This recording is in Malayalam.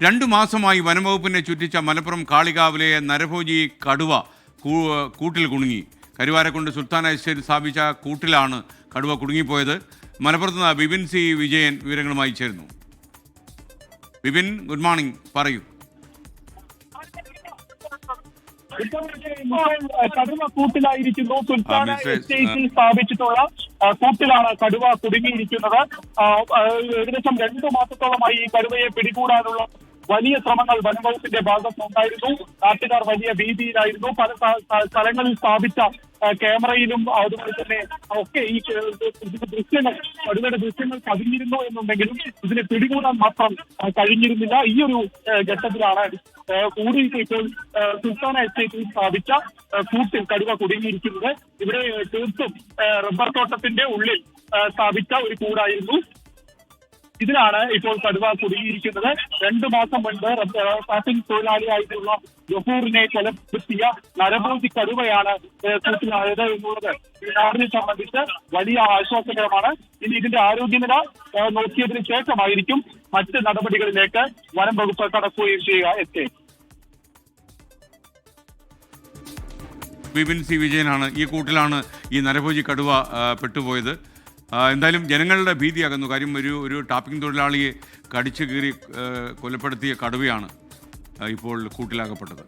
2 മാസമായി വനംവകുപ്പിനെ ചുറ്റിച്ച മലപ്പുറം കാളികാവിലെ നരഭോജി കടുവ കൂട്ടിൽ കുടുങ്ങി. കരുവാരക്കുണ്ട് സുൽത്താന എസ്റ്റേറ്റ് സ്ഥാപിച്ച കൂട്ടിലാണ് കടുവ കുടുങ്ങിപ്പോയത്. മലപ്പുറത്ത് നിന്ന് വിപിൻ സി വിജയൻ വിവരങ്ങളുമായി ചേരുന്നു. വിപിൻ, ഗുഡ് മോർണിംഗ്, പറയൂ. കടുവ കൂട്ടിലായിരിക്കുന്നു. സുൽത്താന എസ്റ്റേറ്റിൽ സ്ഥാപിച്ചിട്ടുള്ള കൂട്ടിലാണ് കടുവ കുടുങ്ങിയിരിക്കുന്നത്. ഏകദേശം 2 മാസത്തോളമായി ഈ കടുവയെ പിടികൂടാനുള്ള വലിയ ശ്രമങ്ങൾ വനംവകുപ്പിന്റെ ഭാഗത്തുനിന്നുണ്ടായിരുന്നു. നാട്ടുകാർ വലിയ ഭീതിയിലായിരുന്നു. പല സ്ഥലങ്ങളിൽ സ്ഥാപിച്ച ക്യാമറയിലും അതുപോലെ തന്നെ ഒക്കെ ഈ ദൃശ്യങ്ങൾ, കടുവയുടെ ദൃശ്യങ്ങൾ പതിഞ്ഞിരുന്നു എന്നുണ്ടെങ്കിലും ഇതിനെ പിടികൂടാൻ മാത്രം കഴിഞ്ഞിരുന്നില്ല. ഈ ഒരു ഘട്ടത്തിലാണ് കൂടി ഇപ്പോൾ സുൽത്താന എസ്റ്റേറ്റിൽ സ്ഥാപിച്ച കൂട്ടിൽ കടുവ കുടുങ്ങിയിരിക്കുന്നത്. ഇവിടെ തീർത്തും റബ്ബർ തോട്ടത്തിന്റെ ഉള്ളിൽ സ്ഥാപിച്ച ഒരു കൂടായിരുന്നു. ഇതിലാണ് ഇപ്പോൾ കടുവ കുടുങ്ങിയിരിക്കുന്നത്. 2 മാസം മുൻപ് ടാപ്പിംഗ് തൊഴിലാളിയായിട്ടുള്ള ജഹൂറിനെ കൊലപ്പെടുത്തിയ നരഭോജി കടുവയാണ് കൂട്ടിലായത് എന്നുള്ളത് ഈ നാടിനെ സംബന്ധിച്ച് വലിയ ആശ്വാസകരമാണ്. ഇനി ഇതിന്റെ ആരോഗ്യനില നോക്കിയതിനു ശേഷമായിരിക്കും മറ്റ് നടപടികളിലേക്ക് വനം വകുപ്പ് കടക്കുകയും ചെയ്യുക. വിപിൻ സി വിജയനാണ്. ഈ കൂട്ടിലാണ് ഈ നരഭോജി കടുവ പെട്ടുപോയത്. എന്തായാലും ജനങ്ങളുടെ ഭീതി അകന്നു. കാര്യം ഒരു ടാപ്പിംഗ് തൊഴിലാളിയെ കടിച്ചു കീറി കൊലപ്പെടുത്തിയ കടുവയാണ് ഇപ്പോൾ കൂട്ടിലാകപ്പെട്ടത്.